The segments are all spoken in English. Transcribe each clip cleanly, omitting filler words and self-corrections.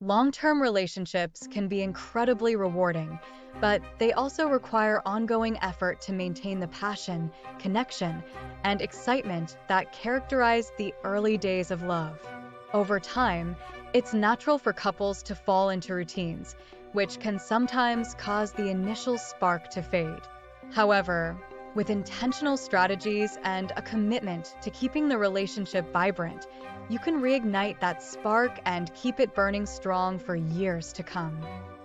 Long-term relationships can be incredibly rewarding, but they also require ongoing effort to maintain the passion, connection, and excitement that characterize the early days of love. Over time, it's natural for couples to fall into routines, which can sometimes cause the initial spark to fade. However, with intentional strategies and a commitment to keeping the relationship vibrant, you can reignite that spark and keep it burning strong for years to come.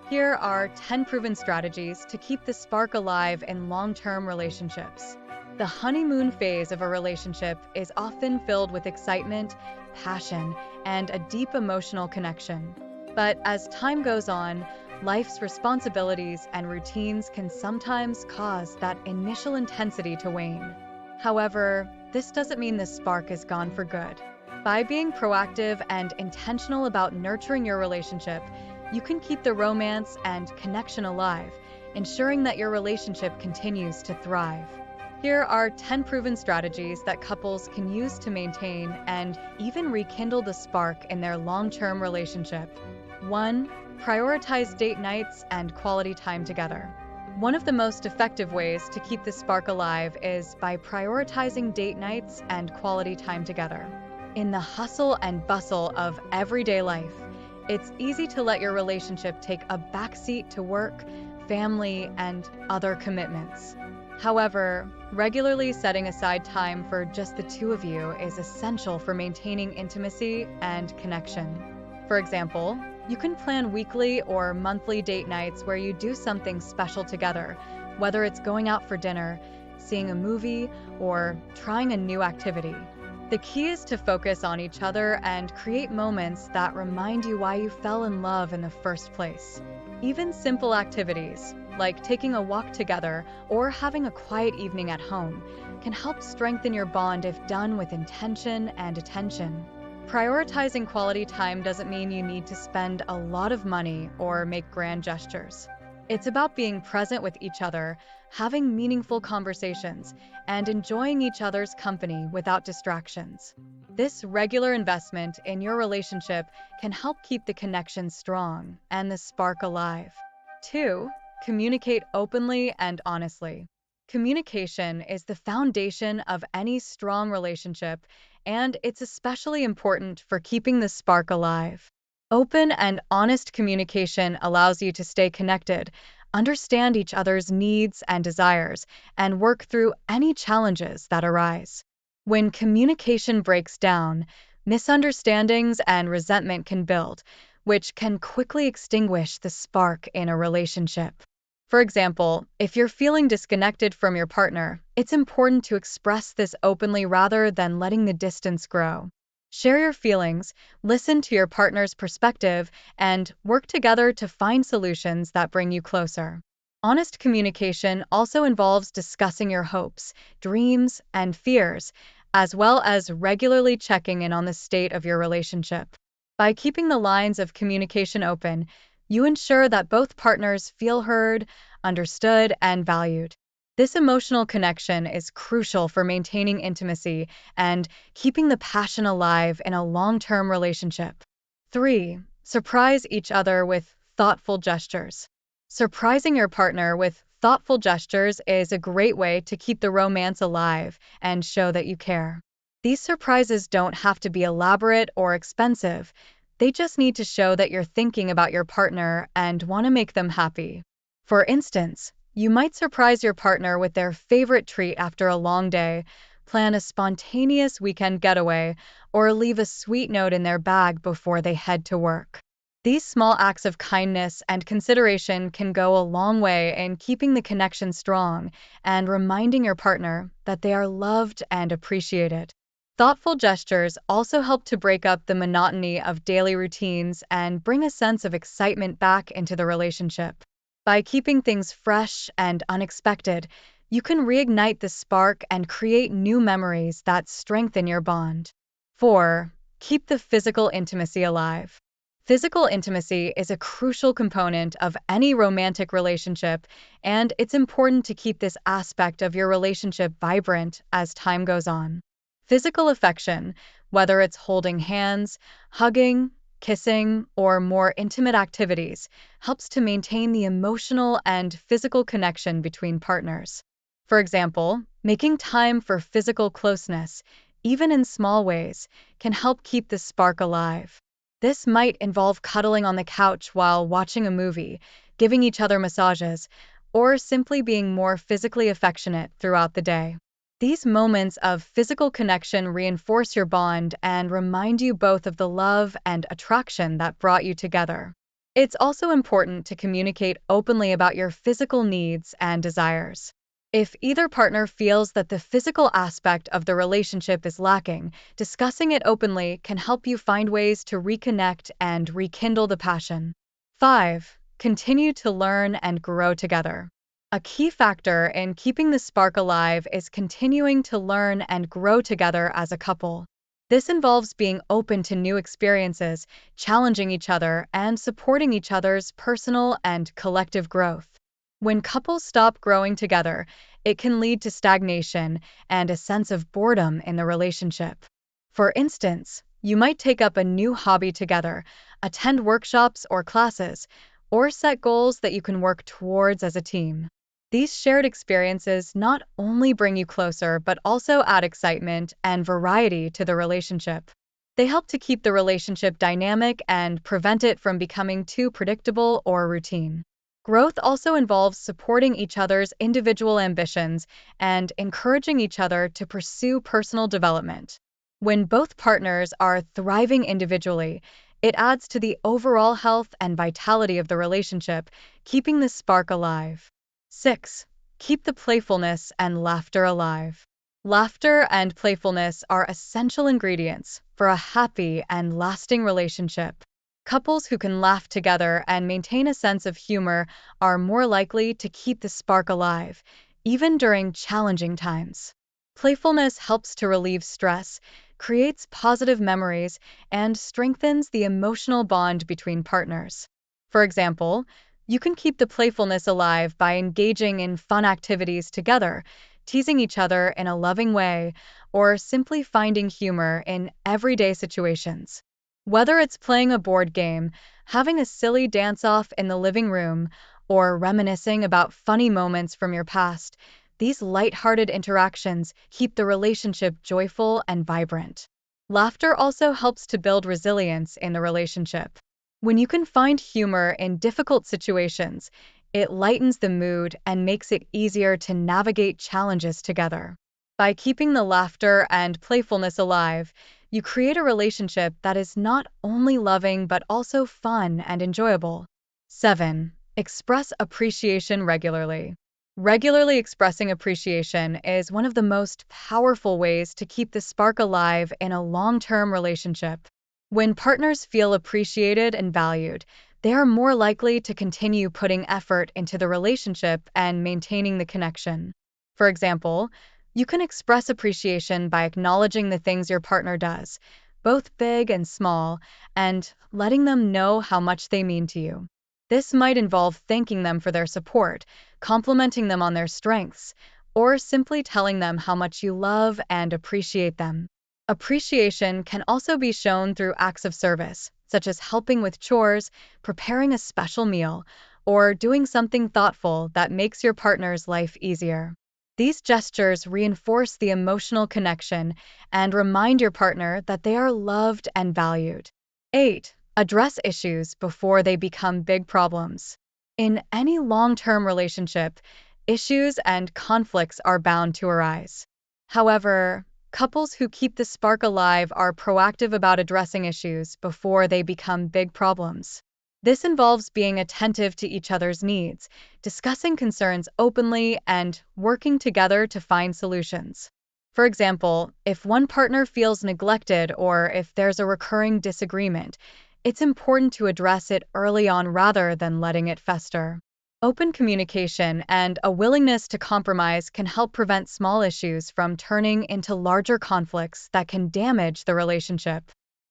Here are 10 proven strategies to keep the spark alive in long-term relationships. The honeymoon phase of a relationship is often filled with excitement, passion, and a deep emotional connection. But as time goes on, life's responsibilities and routines can sometimes cause that initial intensity to wane. However, this doesn't mean the spark is gone for good. By being proactive and intentional about nurturing your relationship, you can keep the romance and connection alive, ensuring that your relationship continues to thrive. Here are 10 proven strategies that couples can use to maintain and even rekindle the spark in their long-term relationship. 1. Prioritize date nights and quality time together. One of the most effective ways to keep the spark alive is by prioritizing date nights and quality time together. In the hustle and bustle of everyday life, it's easy to let your relationship take a backseat to work, family, and other commitments. However, regularly setting aside time for just the two of you is essential for maintaining intimacy and connection. For example, you can plan weekly or monthly date nights where you do something special together, whether it's going out for dinner, seeing a movie, or trying a new activity. The key is to focus on each other and create moments that remind you why you fell in love in the first place. Even simple activities, like taking a walk together or having a quiet evening at home, can help strengthen your bond if done with intention and attention. Prioritizing quality time doesn't mean you need to spend a lot of money or make grand gestures. It's about being present with each other, having meaningful conversations, and enjoying each other's company without distractions. This regular investment in your relationship can help keep the connection strong and the spark alive. 2. Communicate openly and honestly. Communication is the foundation of any strong relationship, and it's especially important for keeping the spark alive. Open and honest communication allows you to stay connected, understand each other's needs and desires, and work through any challenges that arise. When communication breaks down, misunderstandings and resentment can build, which can quickly extinguish the spark in a relationship. For example, if you're feeling disconnected from your partner, it's important to express this openly rather than letting the distance grow. Share your feelings, listen to your partner's perspective, and work together to find solutions that bring you closer. Honest communication also involves discussing your hopes, dreams, and fears, as well as regularly checking in on the state of your relationship. By keeping the lines of communication open, you ensure that both partners feel heard, understood, and valued. This emotional connection is crucial for maintaining intimacy and keeping the passion alive in a long-term relationship. 3. Surprise each other with thoughtful gestures. Surprising your partner with thoughtful gestures is a great way to keep the romance alive and show that you care. These surprises don't have to be elaborate or expensive. They just need to show that you're thinking about your partner and want to make them happy. For instance, you might surprise your partner with their favorite treat after a long day, plan a spontaneous weekend getaway, or leave a sweet note in their bag before they head to work. These small acts of kindness and consideration can go a long way in keeping the connection strong and reminding your partner that they are loved and appreciated. Thoughtful gestures also help to break up the monotony of daily routines and bring a sense of excitement back into the relationship. By keeping things fresh and unexpected, you can reignite the spark and create new memories that strengthen your bond. 4. Keep the physical intimacy alive. Physical intimacy is a crucial component of any romantic relationship, and it's important to keep this aspect of your relationship vibrant as time goes on. Physical affection, whether it's holding hands, hugging, kissing, or more intimate activities helps to maintain the emotional and physical connection between partners. For example, making time for physical closeness, even in small ways, can help keep the spark alive. This might involve cuddling on the couch while watching a movie, giving each other massages, or simply being more physically affectionate throughout the day. These moments of physical connection reinforce your bond and remind you both of the love and attraction that brought you together. It's also important to communicate openly about your physical needs and desires. If either partner feels that the physical aspect of the relationship is lacking, discussing it openly can help you find ways to reconnect and rekindle the passion. 5. Continue to learn and grow together. A key factor in keeping the spark alive is continuing to learn and grow together as a couple. This involves being open to new experiences, challenging each other, and supporting each other's personal and collective growth. When couples stop growing together, it can lead to stagnation and a sense of boredom in the relationship. For instance, you might take up a new hobby together, attend workshops or classes, or set goals that you can work towards as a team. These shared experiences not only bring you closer, but also add excitement and variety to the relationship. They help to keep the relationship dynamic and prevent it from becoming too predictable or routine. Growth also involves supporting each other's individual ambitions and encouraging each other to pursue personal development. When both partners are thriving individually, it adds to the overall health and vitality of the relationship, keeping the spark alive. 6. Keep the playfulness and laughter alive. Laughter and playfulness are essential ingredients for a happy and lasting relationship. Couples who can laugh together and maintain a sense of humor are more likely to keep the spark alive, even during challenging times. Playfulness helps to relieve stress, creates positive memories, and strengthens the emotional bond between partners. For example, you can keep the playfulness alive by engaging in fun activities together, teasing each other in a loving way, or simply finding humor in everyday situations. Whether it's playing a board game, having a silly dance-off in the living room, or reminiscing about funny moments from your past, these light-hearted interactions keep the relationship joyful and vibrant. Laughter also helps to build resilience in the relationship. When you can find humor in difficult situations, it lightens the mood and makes it easier to navigate challenges together. By keeping the laughter and playfulness alive, you create a relationship that is not only loving but also fun and enjoyable. 7. Express appreciation regularly. Regularly expressing appreciation is one of the most powerful ways to keep the spark alive in a long-term relationship. When partners feel appreciated and valued, they are more likely to continue putting effort into the relationship and maintaining the connection. For example, you can express appreciation by acknowledging the things your partner does, both big and small, and letting them know how much they mean to you. This might involve thanking them for their support, complimenting them on their strengths, or simply telling them how much you love and appreciate them. Appreciation can also be shown through acts of service, such as helping with chores, preparing a special meal, or doing something thoughtful that makes your partner's life easier. These gestures reinforce the emotional connection and remind your partner that they are loved and valued. 8. Address issues before they become big problems. In any long-term relationship, issues and conflicts are bound to arise. However, couples who keep the spark alive are proactive about addressing issues before they become big problems. This involves being attentive to each other's needs, discussing concerns openly, and working together to find solutions. For example, if one partner feels neglected or if there's a recurring disagreement, it's important to address it early on rather than letting it fester. Open communication and a willingness to compromise can help prevent small issues from turning into larger conflicts that can damage the relationship.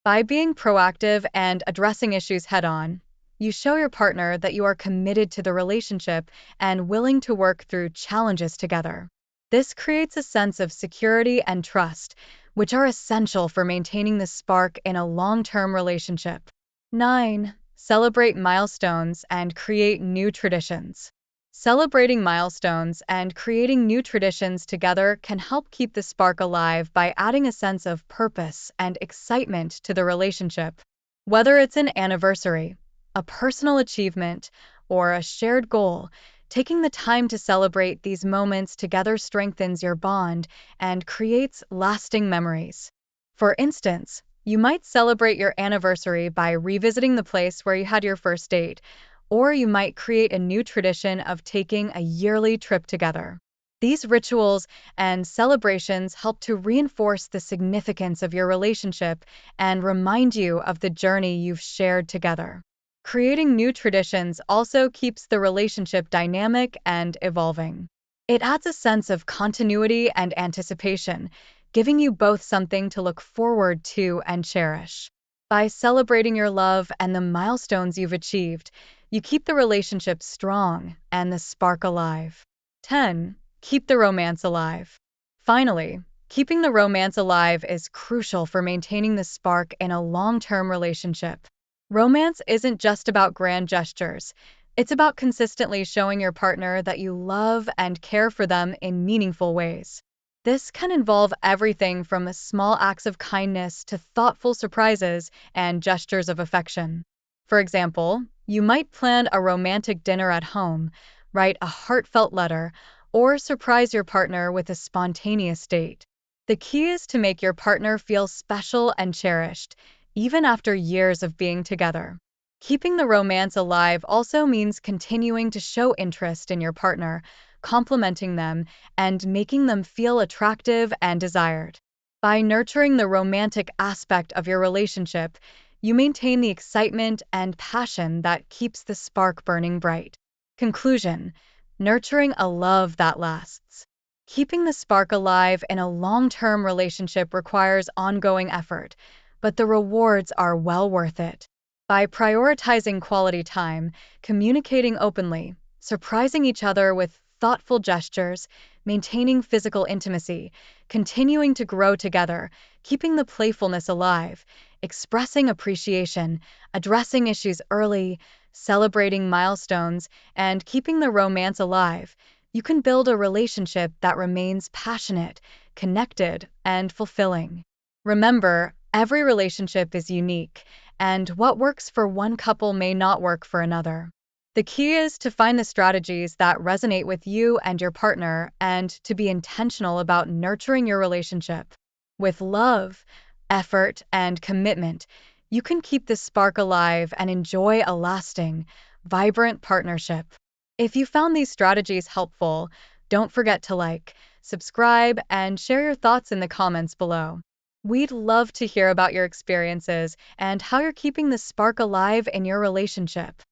By being proactive and addressing issues head-on, you show your partner that you are committed to the relationship and willing to work through challenges together. This creates a sense of security and trust, which are essential for maintaining the spark in a long-term relationship. 9. Celebrate milestones and create new traditions. Celebrating milestones and creating new traditions together can help keep the spark alive by adding a sense of purpose and excitement to the relationship. Whether it's an anniversary, a personal achievement, or a shared goal, taking the time to celebrate these moments together strengthens your bond and creates lasting memories. For instance, you might celebrate your anniversary by revisiting the place where you had your first date, or you might create a new tradition of taking a yearly trip together. These rituals and celebrations help to reinforce the significance of your relationship and remind you of the journey you've shared together. Creating new traditions also keeps the relationship dynamic and evolving. It adds a sense of continuity and anticipation, giving you both something to look forward to and cherish. By celebrating your love and the milestones you've achieved, you keep the relationship strong and the spark alive. 10. Keep the romance alive. Finally, keeping the romance alive is crucial for maintaining the spark in a long-term relationship. Romance isn't just about grand gestures. It's about consistently showing your partner that you love and care for them in meaningful ways. This can involve everything from small acts of kindness to thoughtful surprises and gestures of affection. For example, you might plan a romantic dinner at home, write a heartfelt letter, or surprise your partner with a spontaneous date. The key is to make your partner feel special and cherished, even after years of being together. Keeping the romance alive also means continuing to show interest in your partner, complimenting them, and making them feel attractive and desired. By nurturing the romantic aspect of your relationship, you maintain the excitement and passion that keeps the spark burning bright. Conclusion: nurturing a love that lasts. Keeping the spark alive in a long-term relationship requires ongoing effort, but the rewards are well worth it. By prioritizing quality time, communicating openly, surprising each other with thoughtful gestures, maintaining physical intimacy, continuing to grow together, keeping the playfulness alive, expressing appreciation, addressing issues early, celebrating milestones, and keeping the romance alive, you can build a relationship that remains passionate, connected, and fulfilling. Remember, every relationship is unique, and what works for one couple may not work for another. The key is to find the strategies that resonate with you and your partner and to be intentional about nurturing your relationship. With love, effort, and commitment, you can keep the spark alive and enjoy a lasting, vibrant partnership. If you found these strategies helpful, don't forget to like, subscribe, and share your thoughts in the comments below. We'd love to hear about your experiences and how you're keeping the spark alive in your relationship.